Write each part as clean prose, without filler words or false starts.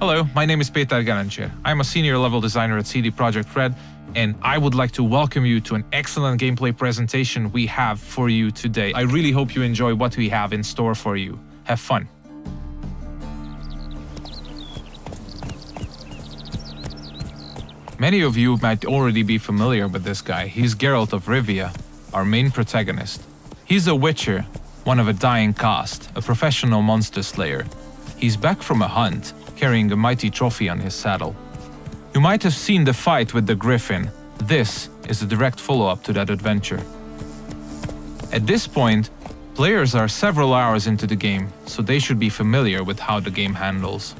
Hello, my name is Petar Garancher. I'm a senior level designer at CD Projekt Red, and I would like to welcome you to an excellent gameplay presentation we have for you today. I really hope you enjoy what we have in store for you. Have fun. Many of you might already be familiar with this guy. He's Geralt of Rivia, our main protagonist. He's a witcher, one of a dying caste, a professional monster slayer. He's back from a hunt, carrying a mighty trophy on his saddle. You might have seen the fight with the Griffin. This is a direct follow-up to that adventure. At this point, players are several hours into the game, so they should be familiar with how the game handles.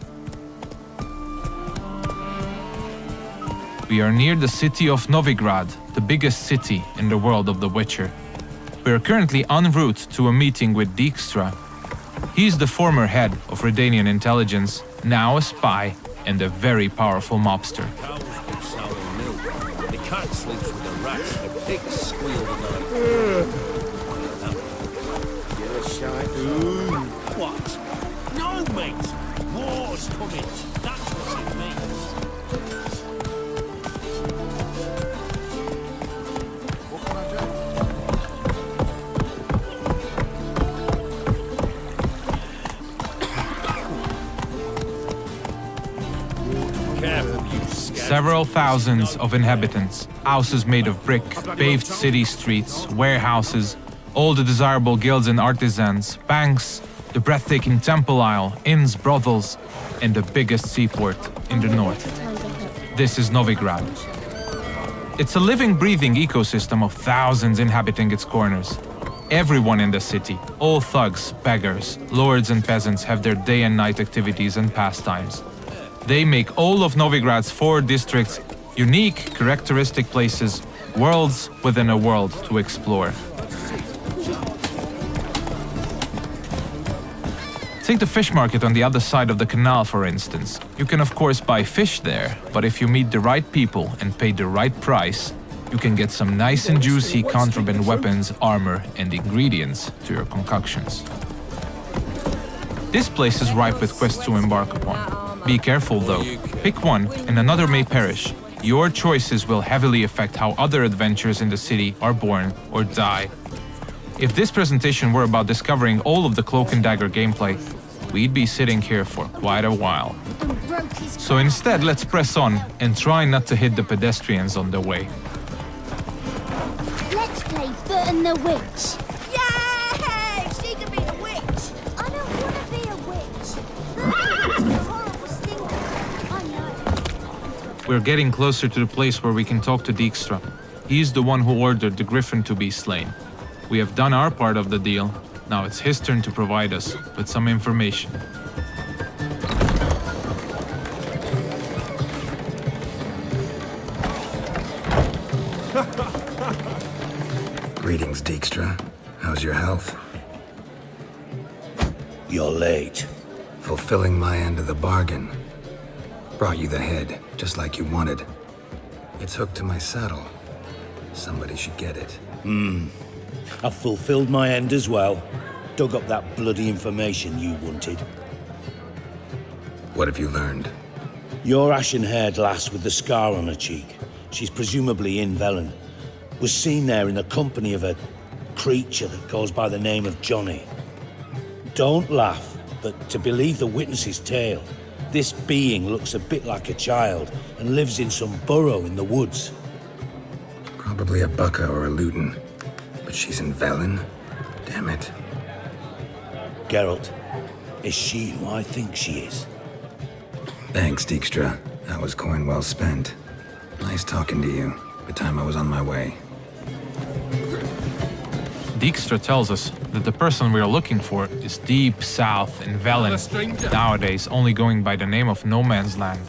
We are near the city of Novigrad, the biggest city in the world of The Witcher. We are currently en route to a meeting with Dijkstra. He's the former head of Redanian intelligence, now a spy and a very powerful mobster. Cows give sour milk. The cat sleeps with the rats. The pigs squeal at night. You're a shy. What? No, mate. War's coming. That's what it means. What can I do? Careful, you scat. Several thousands of inhabitants, houses made of brick, paved city streets, warehouses, all the desirable guilds and artisans, banks, the breathtaking temple isle, inns, brothels, and the biggest seaport in the north. This is Novigrad. It's a living, breathing ecosystem of thousands inhabiting its corners. Everyone in the city, all thugs, beggars, lords and peasants have their day and night activities and pastimes. They make all of Novigrad's 4 districts unique, characteristic places, worlds within a world to explore. Take the fish market on the other side of the canal, for instance. You can of course buy fish there, but if you meet the right people and pay the right price, you can get some nice and juicy contraband weapons, armor, and ingredients to your concoctions. This place is ripe with quests to embark upon. Be careful though, pick one and another may perish. Your choices will heavily affect how other adventures in the city are born or die. If this presentation were about discovering all of the Cloak and Dagger gameplay, we'd be sitting here for quite a while. So instead, let's press on and try not to hit the pedestrians on the way. Let's play Foot and the Witch. Yay! She can be a witch! I don't want to be a witch. It's a horrible stinker. I know. We're getting closer to the place where we can talk to Dijkstra. He's the one who ordered the Griffin to be slain. We have done our part of the deal. Now it's his turn to provide us with some information. Greetings, Dijkstra. How's your health? You're late. Fulfilling my end of the bargain. Brought you the head, just like you wanted. It's hooked to my saddle. Somebody should get it. I've fulfilled my end as well. Dug up that bloody information you wanted. What have you learned? Your ashen-haired lass with the scar on her cheek, she's presumably in Velen, was seen there in the company of a creature that goes by the name of Johnny. Don't laugh, but to believe the witness's tale, this being looks a bit like a child and lives in some burrow in the woods. Probably a Bucca or a Luton. But she's in Velen? Damn it. Geralt, is she who I think she is? Thanks, Dijkstra. That was coin well spent. Nice talking to you. The time I was on my way. Dijkstra tells us that the person we are looking for is deep south in Velen, nowadays only going by the name of No Man's Land.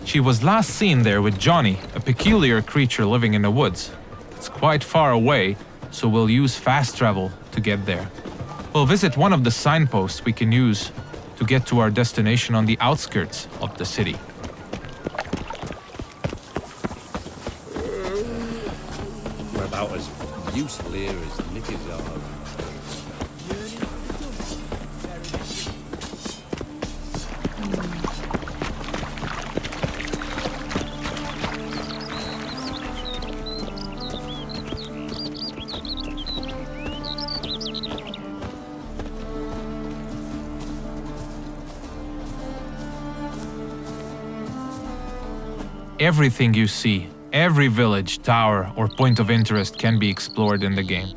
She was last seen there with Johnny, a peculiar creature living in the woods. It's quite far away, so we'll use fast travel to get there. We'll visit one of the signposts we can use to get to our destination on the outskirts of the city. We're about as useful here as natives are. Everything you see, every village, tower, or point of interest can be explored in the game.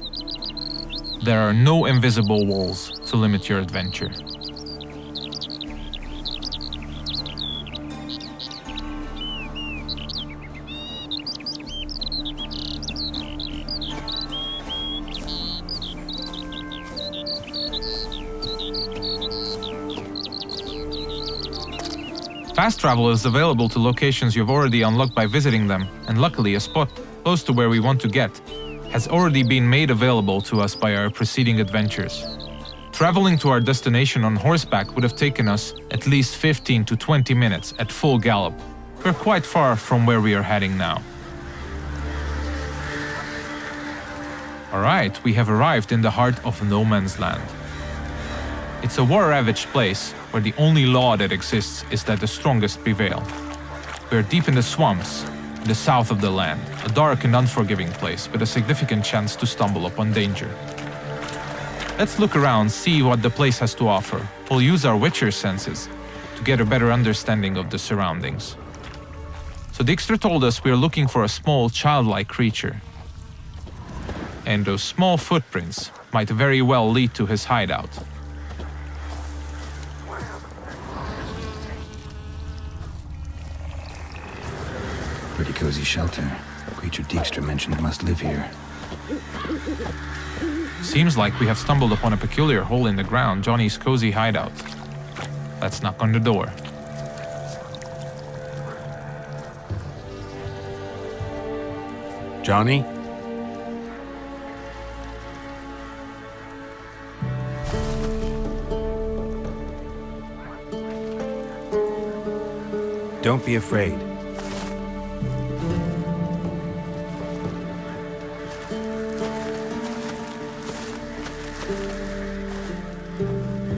There are no invisible walls to limit your adventure. Fast travel is available to locations you've already unlocked by visiting them, and luckily a spot close to where we want to get has already been made available to us by our preceding adventures. Traveling to our destination on horseback would have taken us at least 15 to 20 minutes at full gallop. We're quite far from where we are heading now. Alright, we have arrived in the heart of No Man's Land. It's a war-ravaged place where the only law that exists is that the strongest prevail. We are deep in the swamps, in the south of the land, a dark and unforgiving place with a significant chance to stumble upon danger. Let's look around, see what the place has to offer. We'll use our Witcher senses to get a better understanding of the surroundings. So Dijkstra told us we are looking for a small, childlike creature. And those small footprints might very well lead to his hideout. Pretty cozy shelter. The creature Dijkstra mentioned must live here. Seems like we have stumbled upon a peculiar hole in the ground, Johnny's cozy hideout. Let's knock on the door. Johnny? Don't be afraid.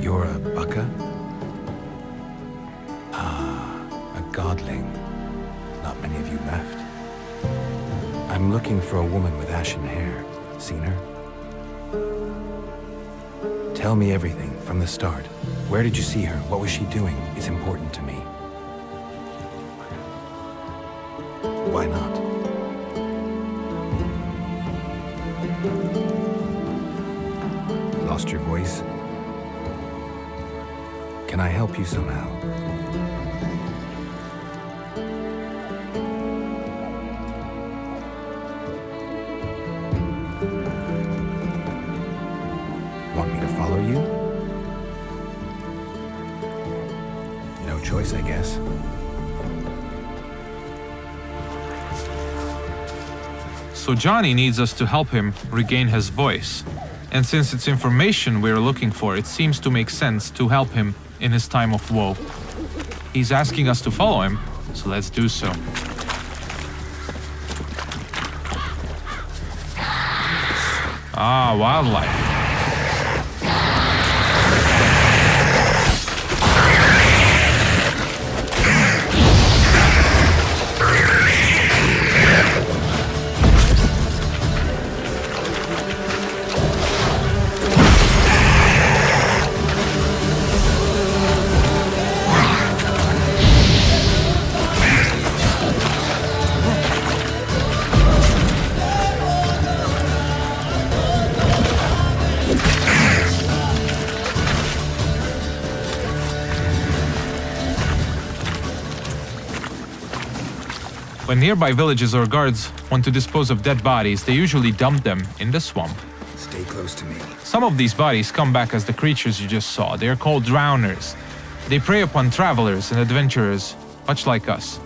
You're a Baka? A godling. Not many of you left. I'm looking for a woman with ashen hair. Seen her? Tell me everything from the start. Where did you see her? What was she doing? It's important to me. Why not? Lost your voice? Can I help you somehow? Want me to follow you? No choice, I guess. So Johnny needs us to help him regain his voice. And since it's information we're looking for, it seems to make sense to help him in his time of woe. He's asking us to follow him, so let's do so. Ah, wildlife. When nearby villages or guards want to dispose of dead bodies, they usually dump them in the swamp. Stay close to me. Some of these bodies come back as the creatures you just saw. They are called drowners. They prey upon travelers and adventurers, much like us.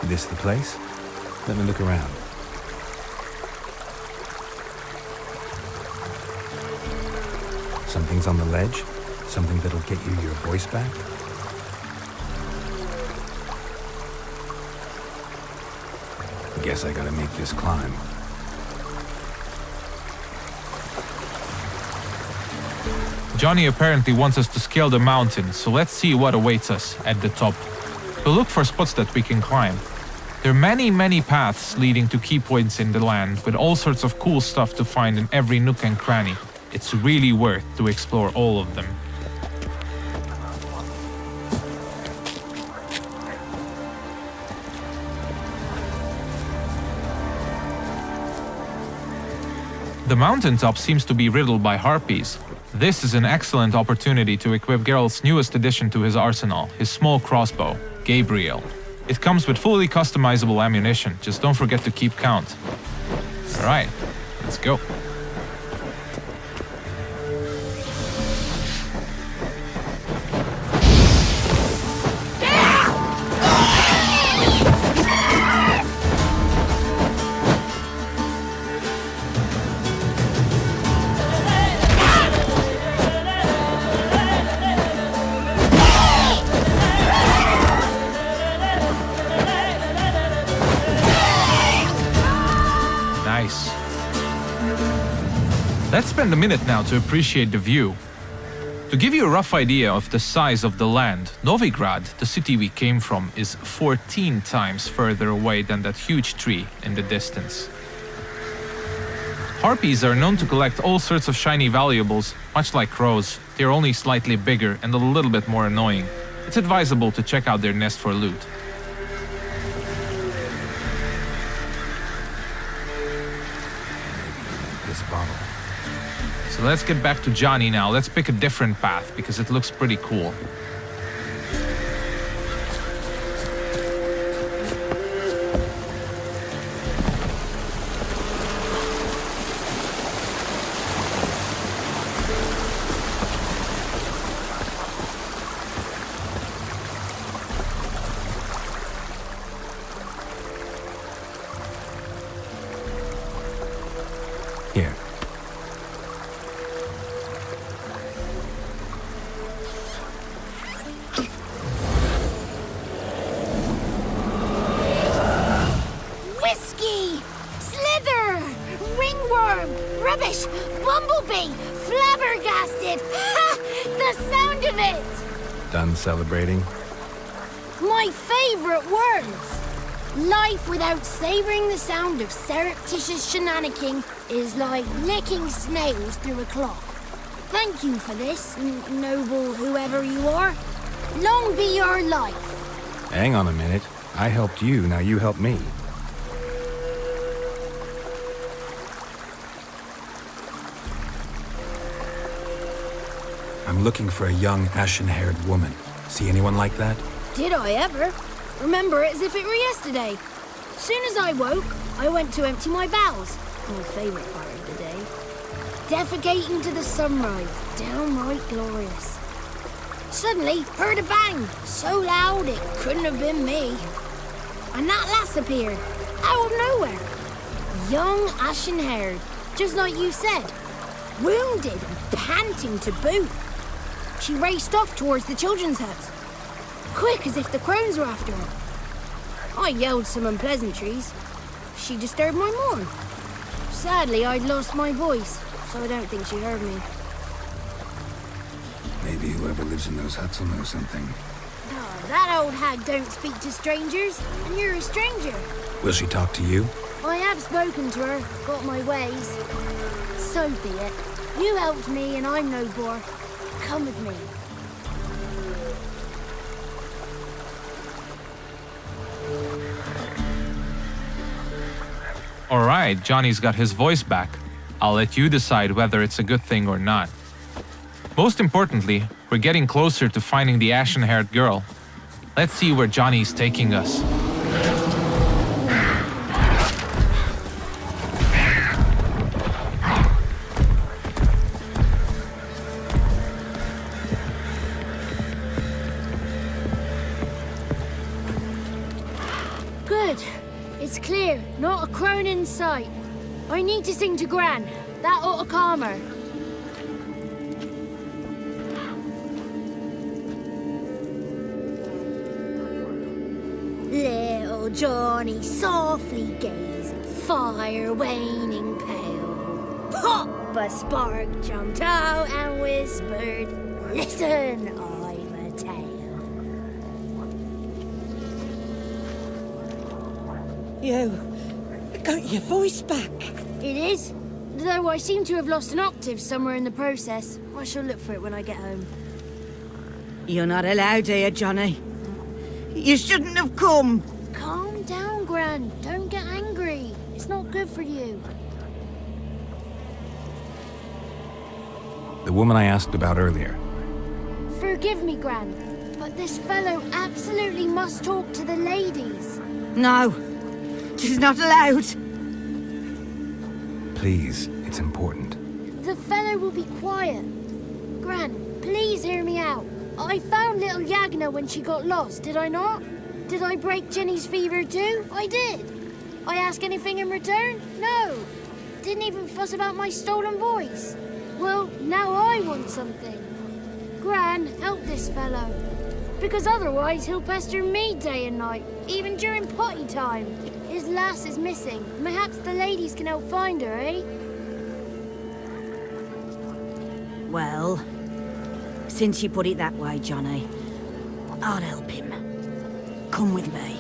This the place? Let me look around. Something's on the ledge? Something that'll get you your voice back? Guess I gotta make this climb. Johnny apparently wants us to scale the mountain, so let's see what awaits us at the top. We'll look for spots that we can climb. There are many paths leading to key points in the land, with all sorts of cool stuff to find in every nook and cranny. It's really worth to explore all of them. The mountaintop seems to be riddled by harpies. This is an excellent opportunity to equip Geralt's newest addition to his arsenal, his small crossbow, Gabriel. It comes with fully customizable ammunition, just don't forget to keep count. Alright, let's go. Nice. Let's spend a minute now to appreciate the view. To give you a rough idea of the size of the land, Novigrad, the city we came from, is 14 times further away than that huge tree in the distance. Harpies are known to collect all sorts of shiny valuables, much like crows. They're only slightly bigger and a little bit more annoying. It's advisable to check out their nest for loot. This bottle. So let's get back to Johnny now. Let's pick a different path because it looks pretty cool. Here. Whiskey! Slither! Ringworm! Rubbish! Bumblebee! Flabbergasted! Ha! The sound of it! Done celebrating? My favorite words! Life without savoring the sound of surreptitious shenanigans is like licking snails through a cloth. Thank you for this, noble whoever you are. Long be your life. Hang on a minute. I helped you, now you help me. I'm looking for a young, ashen-haired woman. See anyone like that? Did I ever? Remember it as if it were yesterday. Soon as I woke, I went to empty my bowels. My favorite part of the day. Defecating to the sunrise. Downright glorious. Suddenly, heard a bang. So loud it couldn't have been me. And that lass appeared. Out of nowhere. Young, ashen-haired. Just like you said. Wounded and panting to boot. She raced off towards the children's house. Quick as if the crones were after her. I yelled some unpleasantries. She disturbed my morn. Sadly, I'd lost my voice, so I don't think she heard me. Maybe whoever lives in those huts will know something. Oh, that old hag don't speak to strangers, and you're a stranger. Will she talk to you? I have spoken to her, got my ways. So be it. You helped me, and I'm no bore. Come with me. Alright, Johnny's got his voice back. I'll let you decide whether it's a good thing or not. Most importantly, we're getting closer to finding the ashen-haired girl. Let's see where Johnny's taking us. Good. It's clear. Not a crone in sight. I need to sing to Gran. That ought to calm her. Little Johnny softly gazed, fire waning pale. Pop! A spark jumped out and whispered, "Listen, I've a tale." You got your voice back. It is. Though I seem to have lost an octave somewhere in the process. I shall look for it when I get home. You're not allowed here, Johnny. You shouldn't have come. Calm down, Gran. Don't get angry. It's not good for you. The woman I asked about earlier. Forgive me, Gran, but this fellow absolutely must talk to the ladies. No, she's not allowed. Please, it's important. The fellow will be quiet. Gran, please hear me out. I found little Yagna when she got lost, did I not? Did I break Jenny's fever too? I did. I ask anything in return? No. Didn't even fuss about my stolen voice. Well, now I want something. Gran, help this fellow. Because otherwise he'll pester me day and night, even during potty time. His lass is missing. Perhaps the ladies can help find her, eh? Well, since you put it that way, Johnny, I'll help him. Come with me.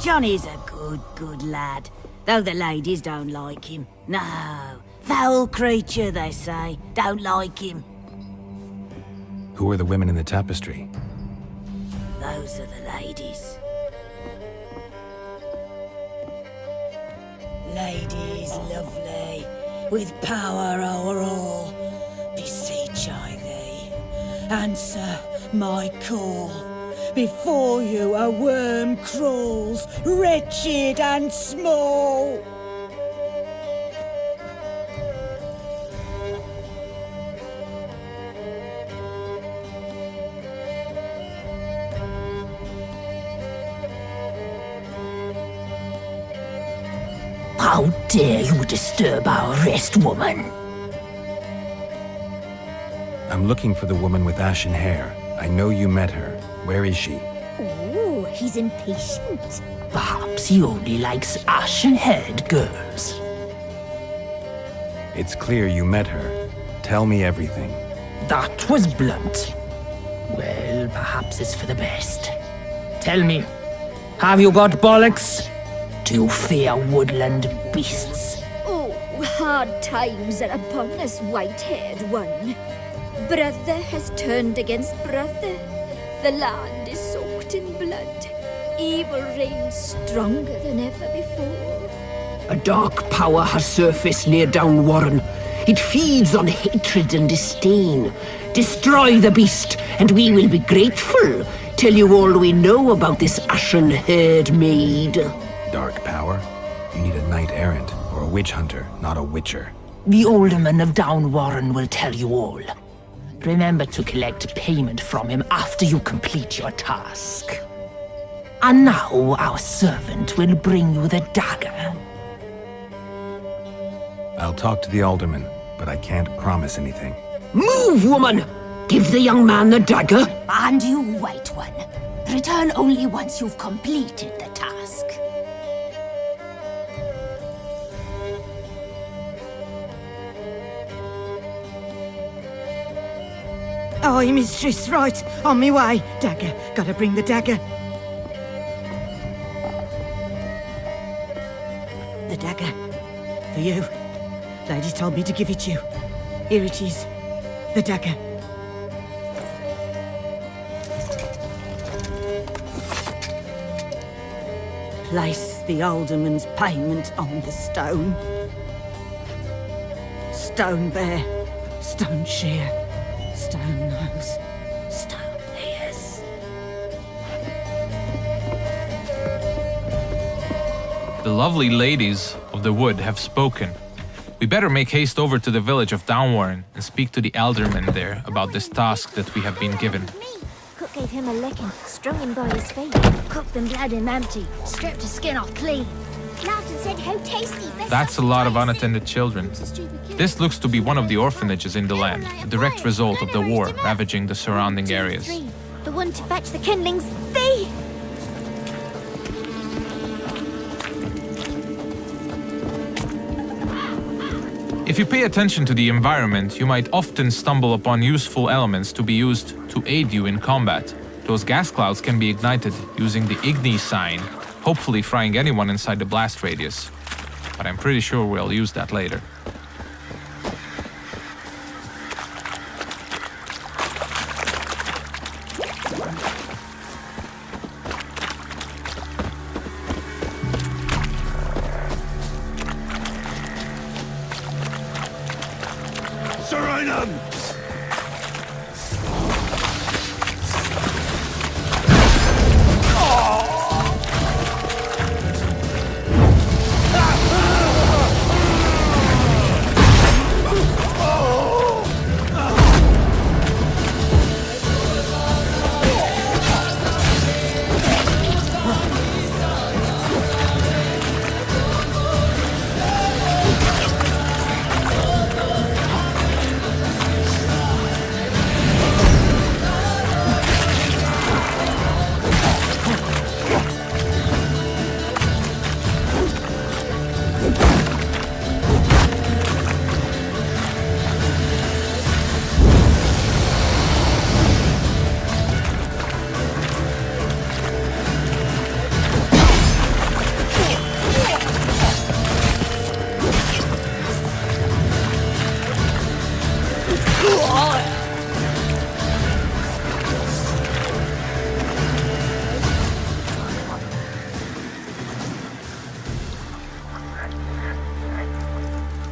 Johnny's a good lad, though the ladies don't like him. No, foul creature, they say. Don't like him. Who are the women in the tapestry? Those are the ladies. Ladies lovely, with power o'er all, beseech I thee, answer my call. Before you a worm crawls, wretched and small. How dare you disturb our rest, woman? I'm looking for the woman with ashen hair. I know you met her. Where is she? Oh, he's impatient. Perhaps he only likes ashen-haired girls. It's clear you met her. Tell me everything. That was blunt. Well, perhaps it's for the best. Tell me, have you got bollocks? Do you fear woodland beasts? Oh, hard times are upon us, white-haired one. Brother has turned against brother. The land is soaked in blood. Evil reigns stronger than ever before. A dark power has surfaced near Downwarren. It feeds on hatred and disdain. Destroy the beast, and we will be grateful. Tell you all we know about this ashen-haired maid. Dark power? You need a knight-errant or a witch hunter, not a witcher. The alderman of Downwarren will tell you all. Remember to collect payment from him after you complete your task. And now our servant will bring you the dagger. I'll talk to the alderman, but I can't promise anything. Move, woman! Give the young man the dagger. And you, white one, return only once you've completed the task. Aye, mistress, right. On me way. Dagger. Gotta bring the dagger. The dagger. For you. Ladies told me to give it you. Here it is. The dagger. Place the alderman's payment on the stone. Stone there. Stone shear. Stone nose, stone ears. The lovely ladies of the wood have spoken. We better make haste over to the village of Downwarren and speak to the alderman there about this task that we have been given. Cook gave him a licking, strung him by his feet. Cooked and bled him empty, stripped his skin off clean. Laughed and said how tasty. That's a lot of unattended children. This looks to be one of the orphanages in the land, a direct result of the war ravaging the surrounding areas. The one to fetch the kindlings, they... If you pay attention to the environment, you might often stumble upon useful elements to be used to aid you in combat. Those gas clouds can be ignited using the Igni sign, hopefully frying anyone inside the blast radius. But I'm pretty sure we'll use that later.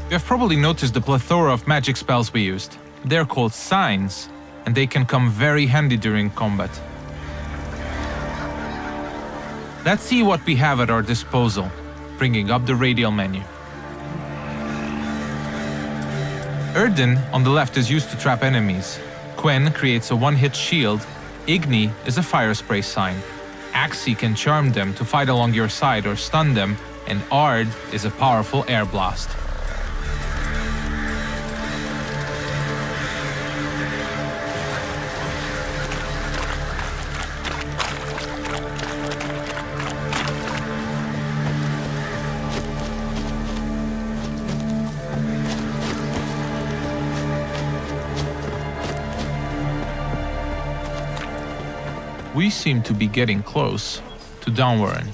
You have probably noticed the plethora of magic spells we used. They're called signs, and they can come very handy during combat. Let's see what we have at our disposal, bringing up the radial menu. Erden on the left is used to trap enemies. Quen creates a one-hit shield. Igni is a fire spray sign. Axii can charm them to fight along your side or stun them, and Ard is a powerful air blast. We seem to be getting close to Downwarren.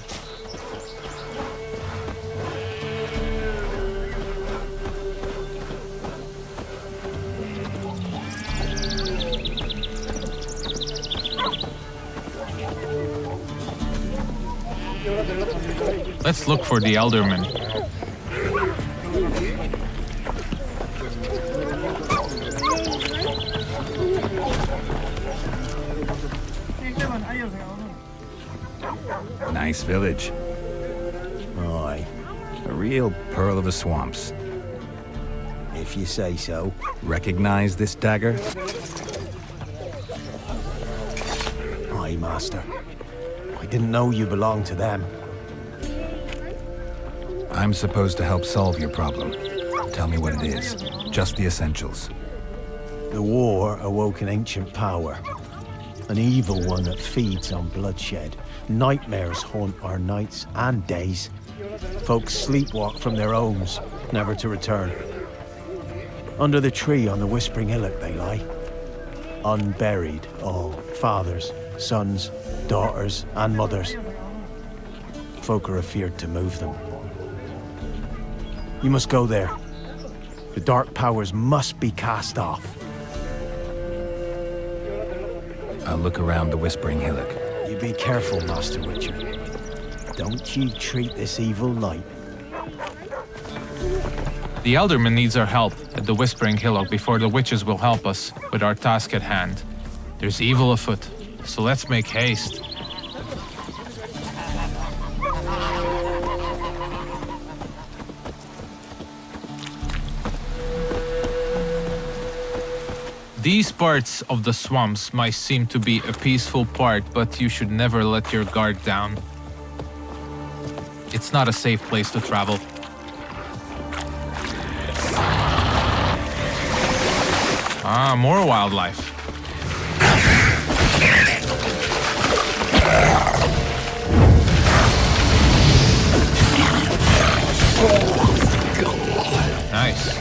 Let's look for the Elderman. Nice village. Aye, A real pearl of the swamps. if you say so. Recognize this dagger? Aye, Master. I didn't know you belonged to them. I'm supposed to help solve your problem. Tell me what it is. Just the essentials. The war awoke an ancient power. An evil one that feeds on bloodshed. Nightmares haunt our nights and days. Folks sleepwalk from their homes, never to return. Under the tree on the Whispering Hillock they lie. Unburied, all. Fathers, sons, daughters, and mothers. Folk are afeard to move them. You must go there. The dark powers must be cast off. I'll look around the Whispering Hillock. You be careful, Master Witcher. Don't you treat this evil light. The Elderman needs our help at the Whispering Hillock before the witches will help us with our task at hand. There's evil afoot, so let's make haste. These parts of the swamps might seem to be a peaceful part, but you should never let your guard down. It's not a safe place to travel. Ah, more wildlife. Nice.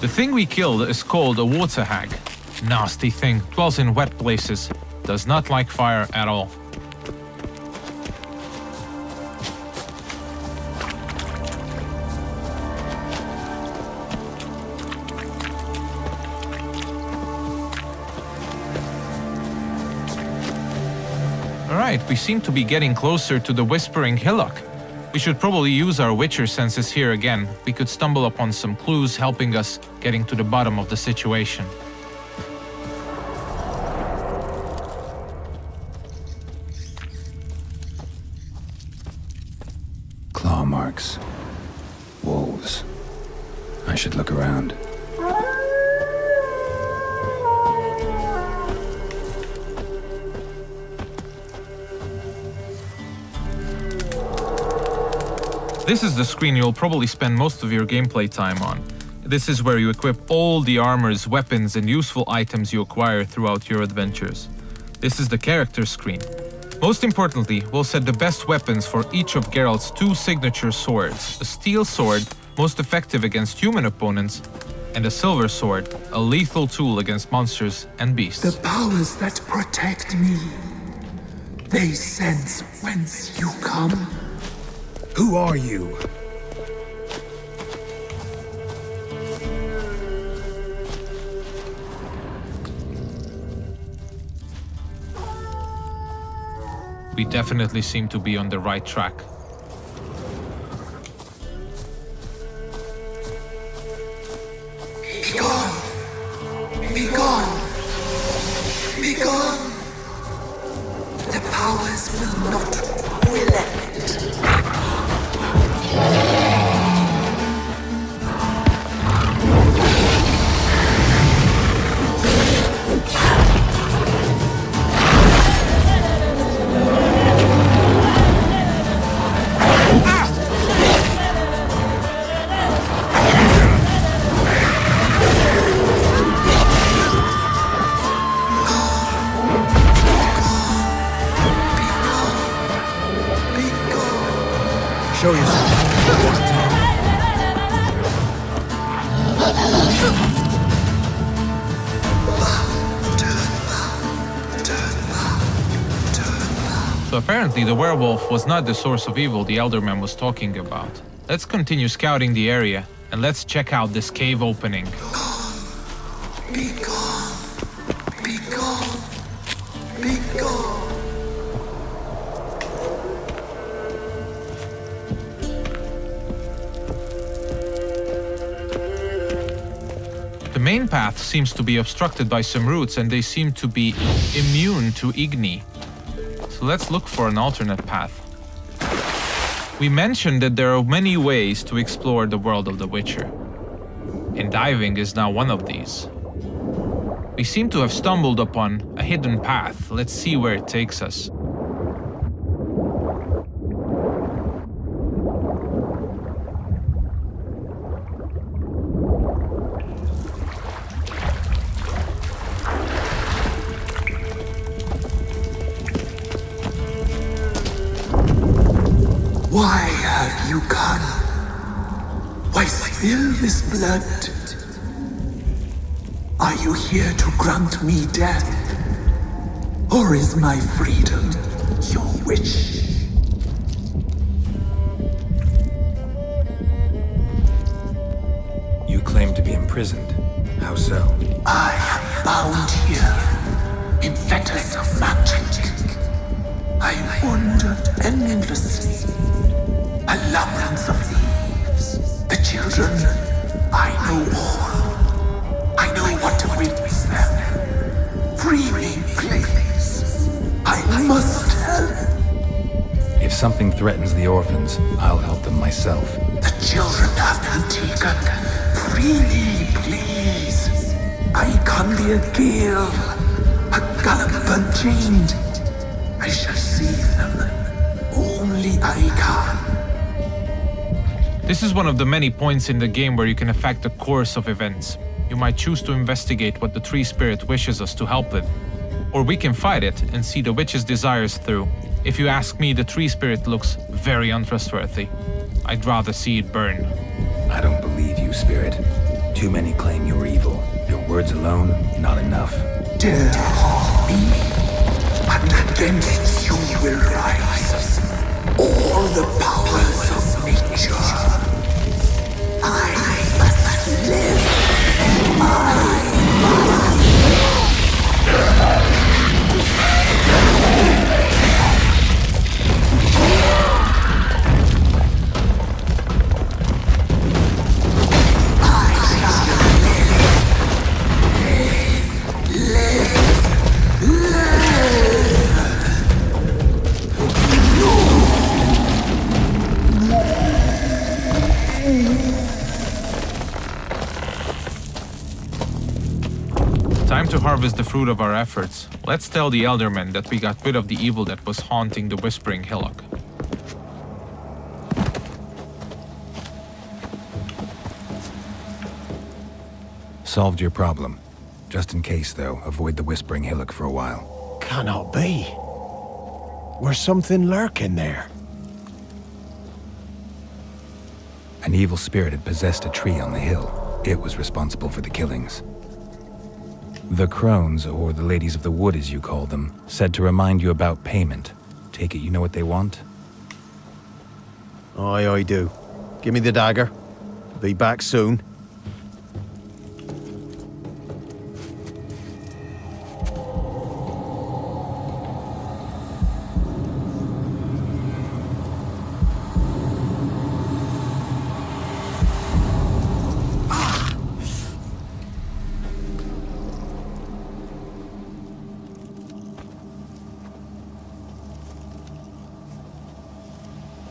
The thing we killed is called a water hag. Nasty thing, dwells in wet places, does not like fire at all. Alright, we seem to be getting closer to the Whispering Hillock. We should probably use our Witcher senses here again. We could stumble upon some clues helping us getting to the bottom of the situation. Claw marks. Wolves. I should look around. This is the screen you'll probably spend most of your gameplay time on. This is where you equip all the armors, weapons, and useful items you acquire throughout your adventures. This is the character screen. Most importantly, we'll set the best weapons for each of Geralt's 2 signature swords. A steel sword, most effective against human opponents, and a silver sword, a lethal tool against monsters and beasts. The powers that protect me, they sense whence you come. Who are you? We definitely seem to be on the right track. Be gone! Be gone! Be gone! The powers will not relent. Show yourself. So apparently the werewolf was not the source of evil the Elderman was talking about. Let's continue scouting the area, and let's check out this cave opening. Be gone! Be gone! Be gone! The main path seems to be obstructed by some roots, and they seem to be immune to Igni. So let's look for an alternate path. We mentioned that there are many ways to explore the world of The Witcher, and diving is now one of these. We seem to have stumbled upon a hidden path. Let's see where it takes us. Why have you come? Why spill this blood? Are you here to grant me death? Or is my freedom your wish? You claim to be imprisoned. How so? I am bound here in fetters of magic. I wander endlessly, A labyrinth of leaves. The children, I know all. I know what awaits them. Free me, please. I must help. If something threatens the orphans, I'll help them myself. The children have been taken. Free me, please. I can be a gale, a gallop unchained. I shall save them. Only I can. This is one of the many points in the game where you can affect the course of events. You might choose to investigate what the Tree Spirit wishes us to help with. Or we can fight it and see the witch's desires through. If you ask me, the Tree Spirit looks very untrustworthy. I'd rather see it burn. I don't believe you, Spirit. Too many claim you're evil. Your words alone, not enough. Dare harm me, and against you will rise all the powers of nature. I must live. Time to harvest the fruit of our efforts. Let's tell the Eldermen that we got rid of the evil that was haunting the Whispering Hillock. Solved your problem. Just in case, though, avoid the Whispering Hillock for a while. Cannot be. There's something lurking there. An evil spirit had possessed a tree on the hill. It was responsible for the killings. The Crones, or the Ladies of the Wood as you call them, said to remind you about payment. Take it you know what they want? Aye, I do. Give me the dagger. Be back soon.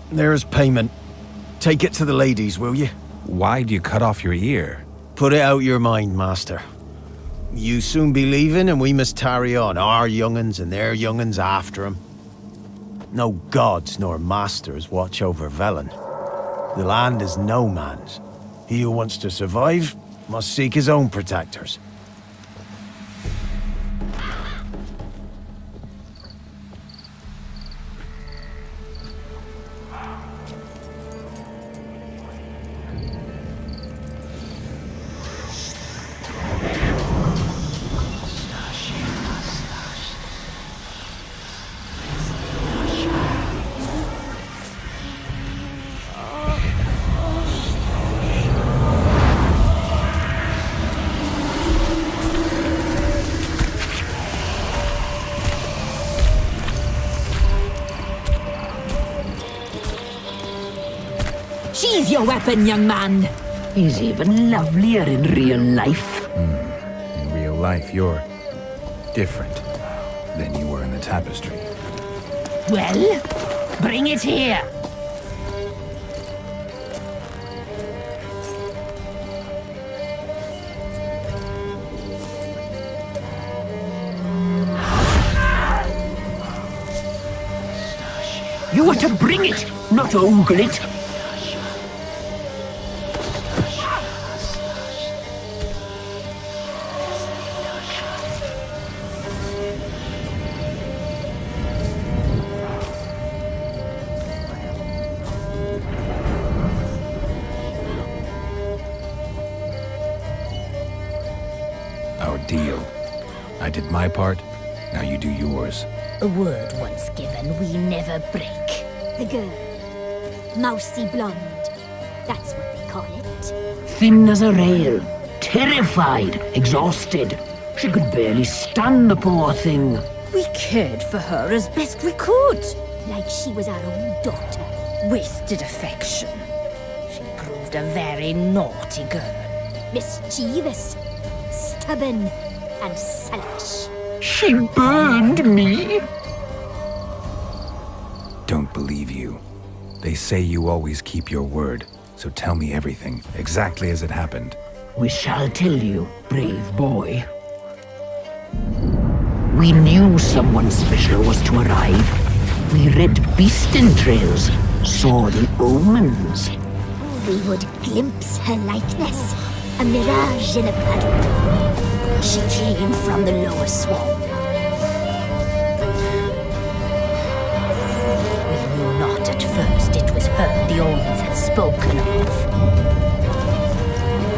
There's payment. Take it to the ladies, will you? Why'd you cut off your ear? Put it out your mind, master. You soon be leaving and we must tarry on, our young'uns and their young'uns after 'em. No gods nor masters watch over Velen. The land is no man's. He who wants to survive must seek his own protectors. Sheathe your weapon, young man. He's even lovelier in real life. In real life, you're different than you were in the tapestry. Well, bring it here. You are to bring it, not ogle it. Our deal. I did my part, now you do yours. A word once given, we never break. The girl. Mousy blonde. That's what they call it. Thin as a rail, terrified, exhausted. She could barely stand, the poor thing. We cared for her as best we could. Like she was our own daughter. Wasted affection. She proved a very naughty girl. Mischievous, stubborn, and selfish. She burned me. Don't believe you. They say you always keep your word, so tell me everything, exactly as it happened. We shall tell you, brave boy. We knew someone special was to arrive. We read beast entrails, saw the omens. We would glimpse her likeness, a mirage in a puddle. She came from the lower swamp. We knew not at first it was her the omens had spoken of.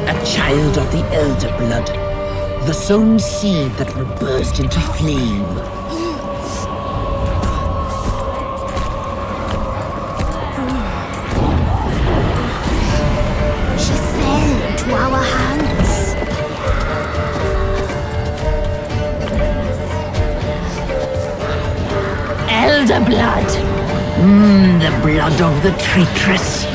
A child of the elder blood, the sown seed that will burst into flame. She fell into our hands. Elder blood. The blood of the traitress.